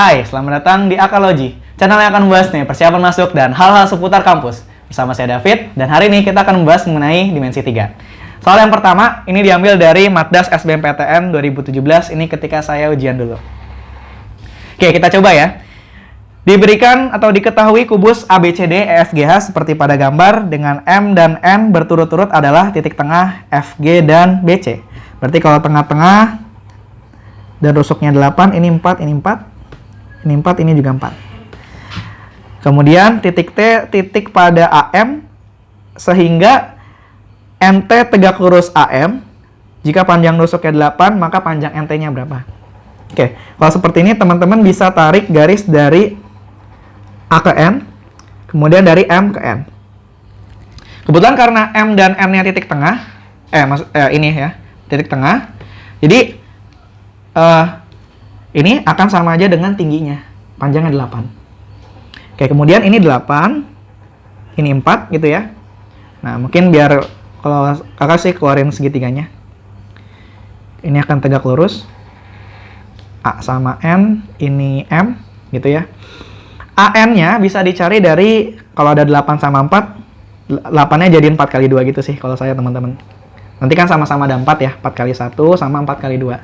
Hai, selamat datang di Akalogy, channel yang akan membahas nih persiapan masuk dan hal-hal seputar kampus. Bersama saya David, dan hari ini kita akan membahas mengenai dimensi 3. Soal yang pertama, ini diambil dari Matdas SBMPTN 2017, ini ketika saya ujian dulu. Oke, kita coba ya. Diberikan atau diketahui kubus ABCD EFGH seperti pada gambar dengan M dan N berturut-turut adalah titik tengah FG dan BC. Berarti kalau tengah-tengah dan rusuknya 8, ini 4, ini 4, ini 4, ini juga 4. Kemudian titik T, titik pada AM, sehingga NT tegak lurus AM. Jika panjang rusuknya 8, maka panjang NT-nya berapa? Oke, kalau seperti ini teman-teman bisa tarik garis dari A ke N, kemudian dari M ke N. Kebetulan karena M dan N-nya titik tengah, ini ya, titik tengah, jadi ini akan sama aja dengan tingginya, panjangnya 8. Oke, kemudian ini 8, ini 4 gitu ya. Nah, mungkin biar kalau kakak sih keluarin segitiganya. Ini akan tegak lurus. A sama N, ini M gitu ya. AN-nya bisa dicari dari, kalau ada 8 sama 4, 8-nya jadi 4 kali 2 gitu sih kalau saya teman-teman. Nanti kan sama-sama ada 4 ya, 4 kali 1 sama 4 kali 2.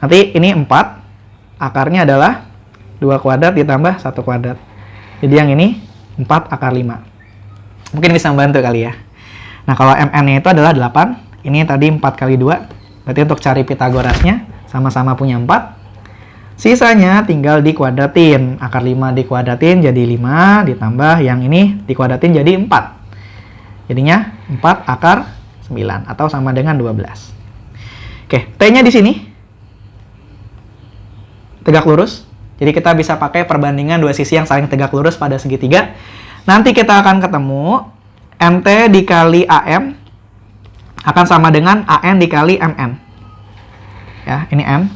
Nanti ini 4, akarnya adalah 2 kuadrat ditambah 1 kuadrat. Jadi yang ini 4 akar 5. Mungkin bisa membantu kali ya. Nah, kalau MN-nya itu adalah 8, ini tadi 4 kali 2. Berarti untuk cari Pitagorasnya, sama-sama punya 4. Sisanya tinggal dikuadratin. Akar 5 dikuadratin jadi 5, ditambah yang ini dikuadratin jadi 4. Jadinya 4 akar 9 atau sama dengan 12. Oke, T-nya di sini tegak lurus. Jadi kita bisa pakai perbandingan dua sisi yang saling tegak lurus pada segitiga. Nanti kita akan ketemu MT dikali AM akan sama dengan AN dikali MN. Ya, ini N.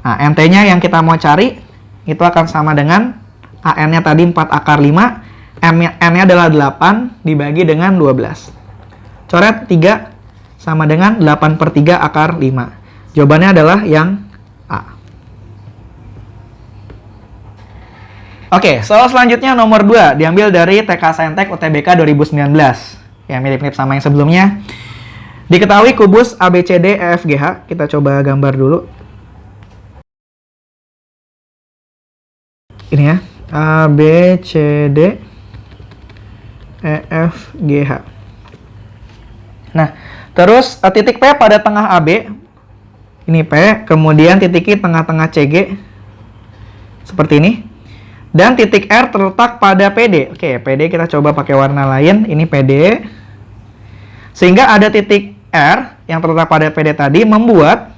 Nah, MT-nya yang kita mau cari itu akan sama dengan AN-nya tadi 4 akar 5, N-nya adalah 8 dibagi dengan 12. Coret 3 sama dengan 8/3 akar 5. Jawabannya adalah yang A. Oke, soal selanjutnya nomor 2 diambil dari TK Saintek UTBK 2019. Ya, mirip-mirip sama yang sebelumnya. Diketahui kubus ABCD EFGH, kita coba gambar dulu. Ini ya, A, B, C, D, E, F, G, H. Nah, terus titik P pada tengah AB, ini P, kemudian titik I tengah-tengah CG, seperti ini. Dan titik R terletak pada PD. Oke, PD kita coba pakai warna lain, ini PD. Sehingga ada titik R yang terletak pada PD tadi, membuat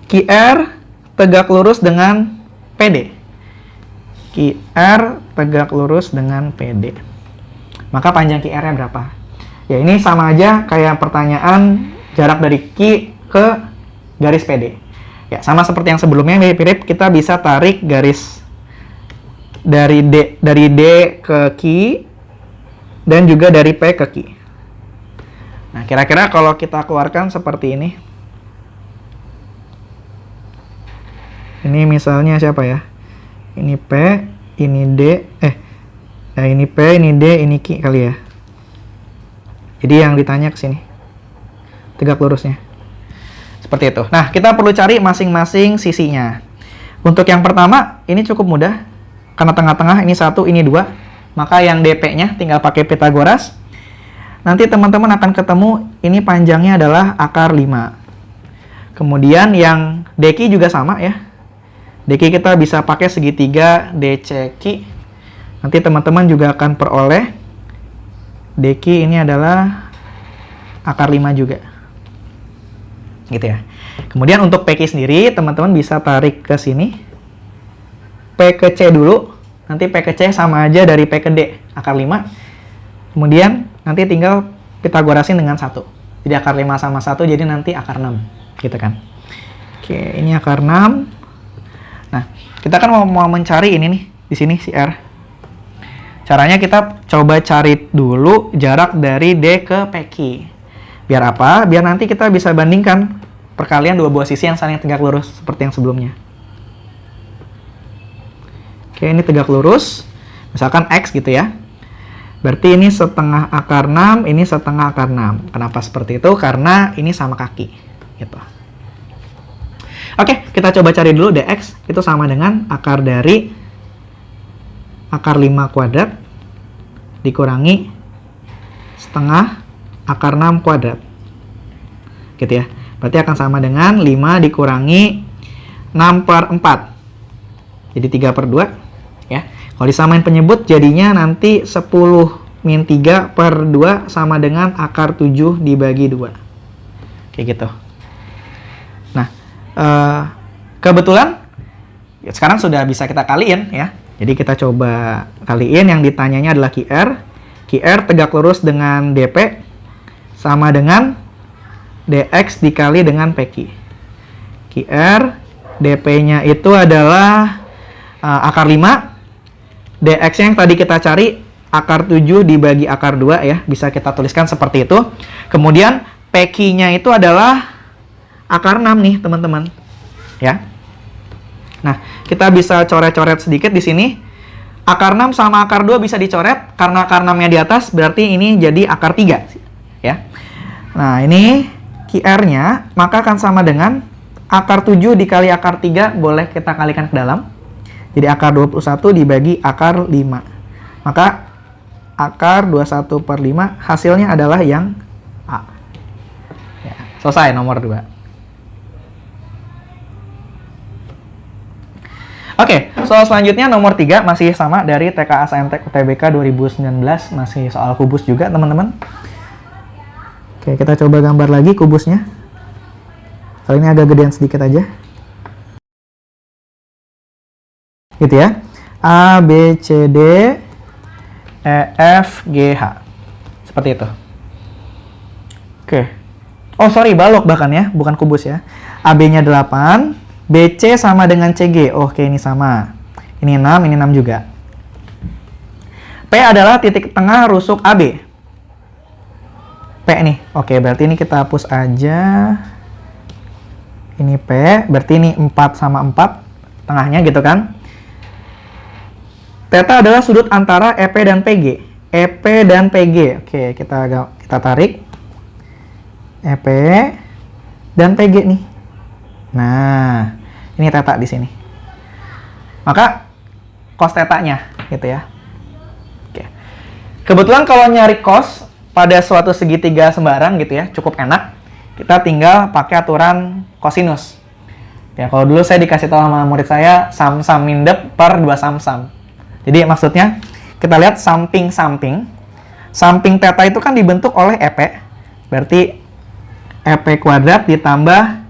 QR tegak lurus dengan PD. QR tegak lurus dengan PD. Maka panjang QR-nya berapa? Ya, ini sama aja kayak pertanyaan jarak dari Q ke garis PD. Ya, sama seperti yang sebelumnya, mirip-mirip kita bisa tarik garis dari D ke Q dan juga dari P ke Q. Nah, kira-kira kalau kita keluarkan seperti ini. Ini misalnya siapa ya? Ini P, ini D, ini P, ini D, ini Q kali ya. Jadi yang ditanya ke sini, tegak lurusnya. Seperti itu. Nah, kita perlu cari masing-masing sisinya. Untuk yang pertama, ini cukup mudah. Karena tengah-tengah ini 1, ini 2. Maka yang DP-nya tinggal pakai Pitagoras. Nanti teman-teman akan ketemu, ini panjangnya adalah akar 5. Kemudian yang DQ juga sama ya. DQ kita bisa pakai segitiga DCQ. Nanti teman-teman juga akan peroleh DQ ini adalah akar 5 juga. Gitu ya. Kemudian untuk PQ sendiri, teman-teman bisa tarik ke sini. P ke C dulu. Nanti P ke C sama aja dari P ke D, akar 5. Kemudian nanti tinggal Pitagorasin dengan 1. Jadi akar 5 sama 1, jadi nanti akar 6. Gitu kan. Oke, ini akar 6. Nah, kita kan mau mencari ini nih, di sini si R. Caranya kita coba cari dulu jarak dari D ke PQ. Biar apa? Biar nanti kita bisa bandingkan perkalian dua buah sisi yang saling tegak lurus seperti yang sebelumnya. Oke, ini tegak lurus. Misalkan X gitu ya. Berarti ini setengah akar 6, ini setengah akar 6. Kenapa seperti itu? Karena ini sama kaki. Gitu. Oke, kita coba cari dulu dx. Itu sama dengan akar dari akar 5 kuadrat dikurangi setengah akar 6 kuadrat. Gitu ya. Berarti akan sama dengan 5 dikurangi 6 per 4. Jadi 3 per 2. Ya. Kalau disamain penyebut, jadinya nanti 10 min 3 per 2 sama dengan akar 7 dibagi 2. Kayak gitu. Nah, kebetulan sekarang sudah bisa kita kaliin ya. Jadi kita coba kaliin, yang ditanyanya adalah QR. QR tegak lurus dengan DP sama dengan DX dikali dengan PQ. QR, DP-nya itu adalah akar 5. DX-nya yang tadi kita cari akar 7 dibagi akar 2 ya. Bisa kita tuliskan seperti itu. Kemudian PQ-nya itu adalah akar 6 nih, teman-teman. Ya. Nah, kita bisa coret-coret sedikit di sini. Akar 6 sama akar 2 bisa dicoret. Karena akar 6-nya di atas, berarti ini jadi akar 3. Ya. Nah, ini QR-nya, maka akan sama dengan akar 7 dikali akar 3, boleh kita kalikan ke dalam. Jadi akar 21 dibagi akar 5. Maka akar 21 per 5 hasilnya adalah yang A. Ya, selesai nomor 2. Oke, soal selanjutnya nomor 3 masih sama dari TKA Saintek UTBK 2019. Masih soal kubus juga, teman-teman. Oke, kita coba gambar lagi kubusnya. Kali ini agak gedean sedikit aja. Gitu ya. A, B, C, D, E, F, G, H. Seperti itu. Oke. Oh, sorry, balok bahkan ya, bukan kubus ya. AB-nya 8, BC sama dengan CG. Oke, ini sama. Ini 6, ini 6 juga. P adalah titik tengah rusuk AB. P nih. Oke, berarti ini kita hapus aja. Ini P, berarti ini 4 sama 4, tengahnya gitu kan. Theta adalah sudut antara EP dan PG. EP dan PG. Oke, kita tarik. EP dan PG nih. Nah, ini theta di sini. Maka cos theta-nya gitu ya. Oke. Kebetulan kalau nyari cos pada suatu segitiga sembarang gitu ya, cukup enak. Kita tinggal pakai aturan kosinus. Ya, kalau dulu saya dikasih tahu sama murid saya, sam-sam mindep per 2 sam-sam. Jadi maksudnya kita lihat samping-samping. Samping theta itu kan dibentuk oleh EP. Berarti EP kuadrat ditambah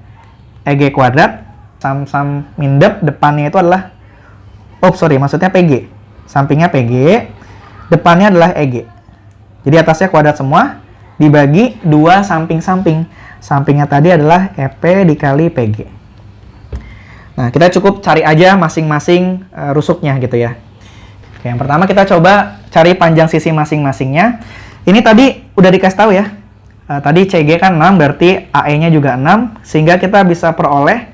EG kuadrat. Sam-sam mindep depannya itu adalah, maksudnya PG. Sampingnya PG, depannya adalah EG. Jadi atasnya kuadrat semua, dibagi 2 samping-samping. Sampingnya tadi adalah EP dikali PG. Nah, kita cukup cari aja masing-masing rusuknya gitu ya. Oke, yang pertama kita coba cari panjang sisi masing-masingnya. Ini tadi udah dikasih tahu ya. Tadi CG kan 6, berarti AE-nya juga 6. Sehingga kita bisa peroleh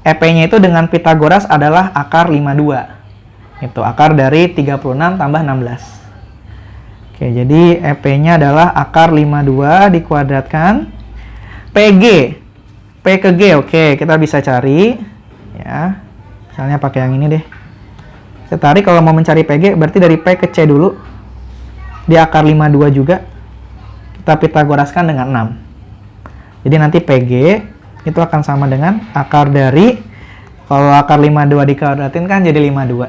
EP-nya itu dengan Pitagoras adalah akar 52. Itu akar dari 36 tambah 16. Oke, jadi EP-nya adalah akar 52 dikuadratkan. PG. P ke G, oke, kita bisa cari. Ya, misalnya pakai yang ini deh. Kita tarik kalau mau mencari PG, berarti dari P ke C dulu. Di akar 52 juga. Kita Pitagoraskan dengan 6. Jadi nanti PG itu akan sama dengan akar dari, kalau akar 52 dikuadratin kan jadi 52.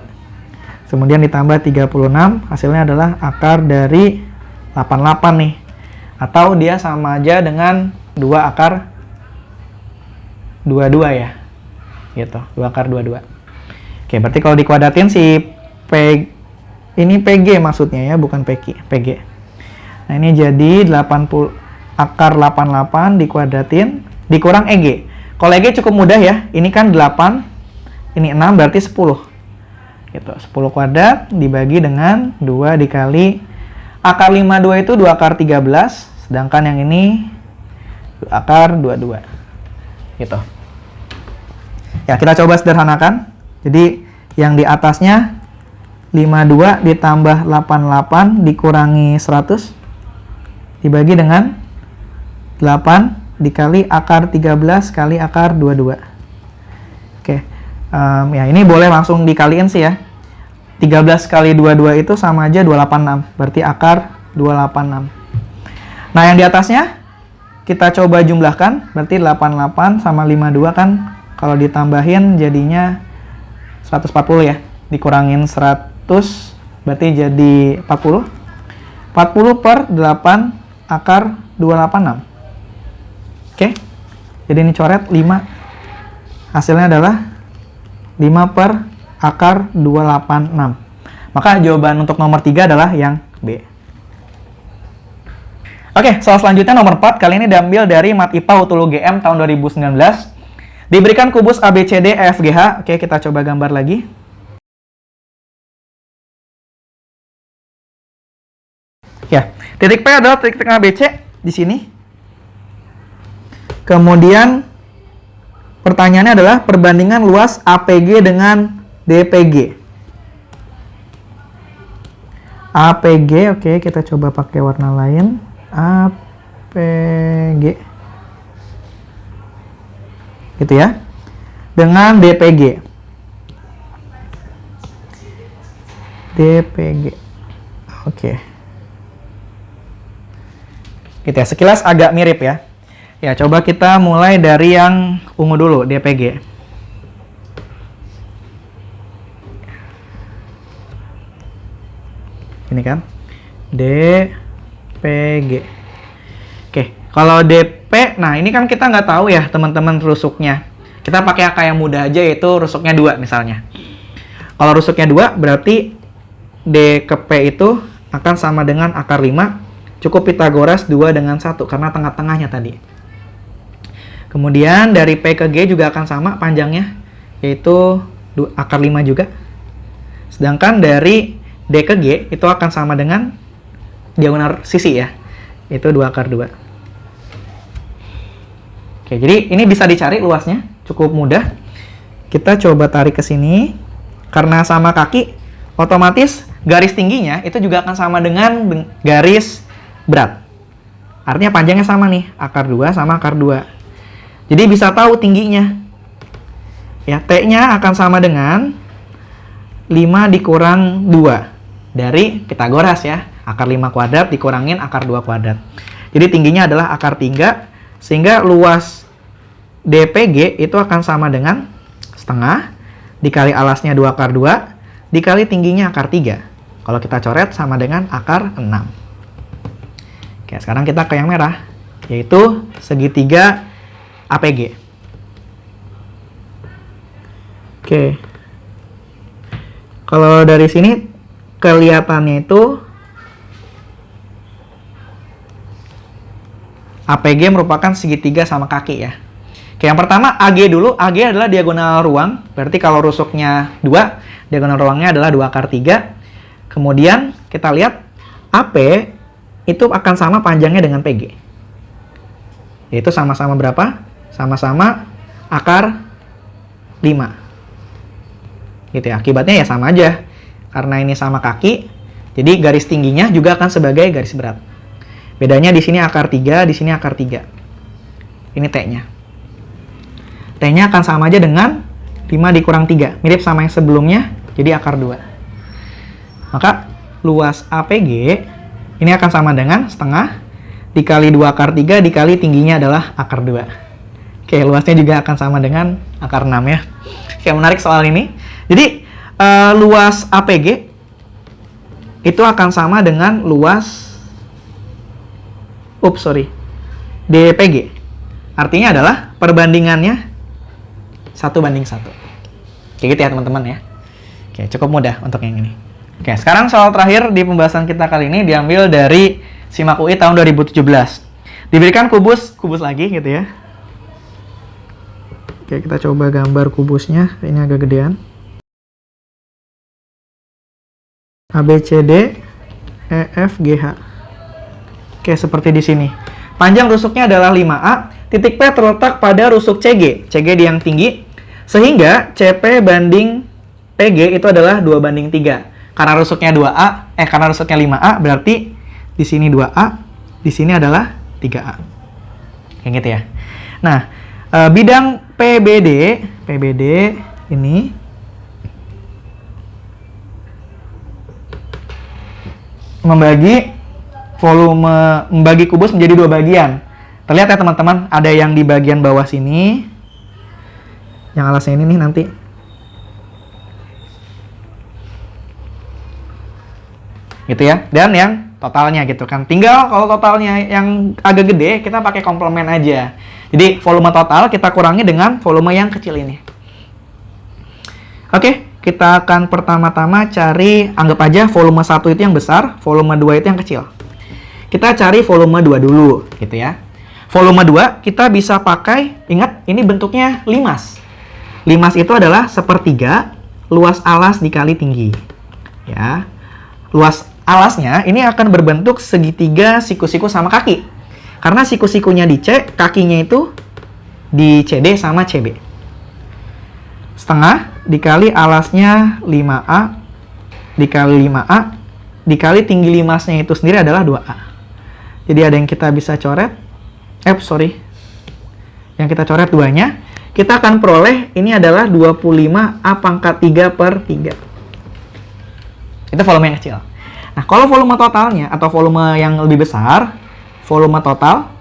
Kemudian ditambah 36, hasilnya adalah akar dari 88 nih. Atau dia sama aja dengan 2 akar 22 ya. Gitu, 2 akar 22. Oke, berarti kalau dikuadratin si P, ini PG maksudnya ya, bukan PG. Nah, ini jadi 80 akar 88 dikuadratin dikurang EG. Kalau EG cukup mudah ya. Ini kan 8, ini 6 berarti 10. Gitu, 10 kuadrat dibagi dengan 2 dikali akar 52 itu 2 akar 13, sedangkan yang ini 2 akar 22. Gitu. Ya, kita coba sederhanakan. Jadi yang di atasnya 52 ditambah 88 dikurangi 100 dibagi dengan 8 dikali akar 13 kali akar 22. Oke, ya ini boleh langsung dikaliin sih ya. 13 kali 22 itu sama aja 286, berarti akar 286. Nah, yang di atasnya kita coba jumlahkan, berarti 88 sama 52 kan kalau ditambahin jadinya 140 ya. Dikurangin 100 berarti jadi 40. 40 per 8 akar 286. Oke. Jadi ini coret 5. Hasilnya adalah 5 per akar 286. Maka jawaban untuk nomor 3 adalah yang B. Oke, soal selanjutnya nomor 4. Kali ini diambil dari Mat IPA Utulu GM tahun 2019. Diberikan kubus ABCD EFGH. Oke, kita coba gambar lagi. Ya, titik P adalah titik tengah BC di sini. Kemudian pertanyaannya adalah perbandingan luas APG dengan DPG. APG, oke, kita coba pakai warna lain. APG. Gitu ya. Dengan DPG. DPG. Oke. Gitu ya, sekilas agak mirip ya. Ya, coba kita mulai dari yang ungu dulu, DPG. Ini kan, DPG. Oke, kalau DP, nah ini kan kita nggak tahu ya teman-teman rusuknya. Kita pakai angka yang mudah aja, yaitu rusuknya 2 misalnya. Kalau rusuknya 2, berarti D ke P itu akan sama dengan akar 5. Cukup Pitagoras 2 dengan 1, karena tengah-tengahnya tadi. Kemudian dari P ke G juga akan sama panjangnya, yaitu akar 5 juga. Sedangkan dari D ke G itu akan sama dengan diagonal sisi ya, itu 2 akar 2. Oke, jadi ini bisa dicari luasnya, cukup mudah. Kita coba tarik ke sini. Karena sama kaki, otomatis garis tingginya itu juga akan sama dengan garis berat. Artinya panjangnya sama nih, akar 2 sama akar 2. Jadi bisa tahu tingginya. Ya, T-nya akan sama dengan 5 dikurang 2 dari Pitagoras ya. Akar 5 kuadrat dikurangin akar 2 kuadrat. Jadi tingginya adalah akar 3, sehingga luas DPG itu akan sama dengan setengah dikali alasnya 2 akar 2 dikali tingginya akar 3. Kalau kita coret sama dengan akar 6. Oke, sekarang kita ke yang merah, yaitu segitiga APG. Oke. Kalau dari sini kelihatannya itu APG merupakan segitiga sama kaki ya. Oke, yang pertama AG dulu. AG adalah diagonal ruang. Berarti kalau rusuknya 2, diagonal ruangnya adalah 2 akar 3. Kemudian kita lihat AP itu akan sama panjangnya dengan PG. Yaitu sama-sama berapa? Sama-sama akar 5. Gitu ya. Akibatnya ya sama aja. Karena ini sama kaki, jadi garis tingginya juga akan sebagai garis berat. Bedanya di sini akar 3, di sini akar 3. Ini T-nya. T-nya akan sama aja dengan 5 dikurang 3. Mirip sama yang sebelumnya, jadi akar 2. Maka luas APG ini akan sama dengan setengah dikali 2 akar 3 dikali tingginya adalah akar 2. Oke, luasnya juga akan sama dengan akar 6 ya. Oke, menarik soal ini. Jadi, luas APG itu akan sama dengan luas DPG. Artinya adalah perbandingannya 1:1. Kayak gitu ya teman-teman ya. Oke, cukup mudah untuk yang ini. Oke, sekarang soal terakhir di pembahasan kita kali ini diambil dari SIMAK UI tahun 2017. Diberikan kubus lagi gitu ya. Oke, kita coba gambar kubusnya. Ini agak gedean. ABCD, EFGH. Oke, seperti di sini. Panjang rusuknya adalah 5A. Titik P terletak pada rusuk CG. CG di yang tinggi. Sehingga CP banding PG itu adalah 2:3. Karena rusuknya 2A, karena rusuknya 5A, berarti di sini 2A, di sini adalah 3A. Kayak gitu ya. Nah, bidang PBD ini membagi kubus menjadi 2 bagian. Terlihat ya teman-teman, ada yang di bagian bawah sini, yang alasnya ini nih nanti. Gitu ya, dan yang totalnya gitu kan. Tinggal kalau totalnya yang agak gede, kita pakai komplement aja. Jadi volume total kita kurangi dengan volume yang kecil ini. Oke, kita akan pertama-tama cari, anggap aja volume 1 itu yang besar, volume 2 itu yang kecil. Kita cari volume 2 dulu, gitu ya. Volume 2 kita bisa pakai, ingat ini bentuknya limas. Limas itu adalah sepertiga luas alas dikali tinggi. Ya. Luas alasnya ini akan berbentuk segitiga siku-siku sama kaki. Karena siku-sikunya di C, kakinya itu di CD sama CB. Setengah dikali alasnya 5A dikali 5A dikali tinggi limasnya itu sendiri adalah 2A. Jadi ada yang kita bisa coret. Yang kita coret 2-nya. Kita akan peroleh ini adalah 25A pangkat 3 per 3. Itu volume yang kecil. Nah, kalau volume totalnya atau volume yang lebih besar, volume total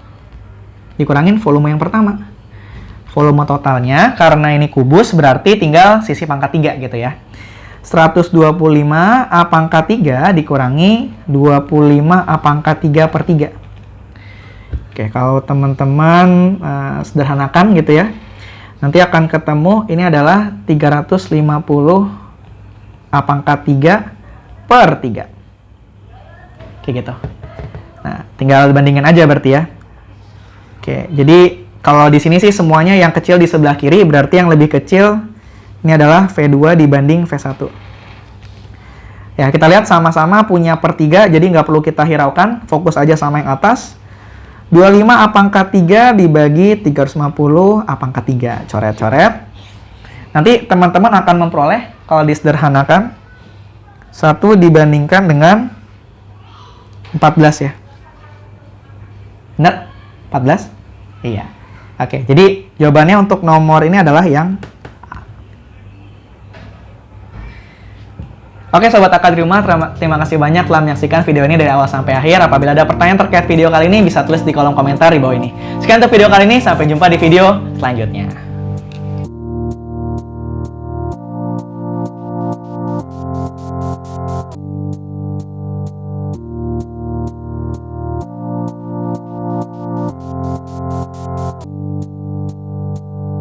dikurangin volume yang pertama. Volume totalnya, karena ini kubus, berarti tinggal sisi pangkat 3 gitu ya. 125A pangkat 3 dikurangi 25A pangkat 3 per 3. Oke, kalau teman-teman sederhanakan gitu ya, nanti akan ketemu ini adalah 350A pangkat 3 per 3. Kayak gitu. Nah, tinggal bandingin aja berarti ya. Oke, jadi kalau di sini sih semuanya yang kecil di sebelah kiri, berarti yang lebih kecil ini adalah V2 dibanding V1. Ya, kita lihat sama-sama punya per 3, jadi nggak perlu kita hiraukan, fokus aja sama yang atas. 25A pangkat 3 dibagi 350A pangkat 3. Coret-coret. Nanti teman-teman akan memperoleh, kalau disederhanakan, 1 dibandingkan dengan 14 ya. Benar? 14? Iya. Oke, jadi jawabannya untuk nomor ini adalah yang A. Oke Sobat Akadri Rumah, terima kasih banyak telah menyaksikan video ini dari awal sampai akhir. Apabila ada pertanyaan terkait video kali ini, bisa tulis di kolom komentar di bawah ini. Sekian untuk video kali ini, sampai jumpa di video selanjutnya.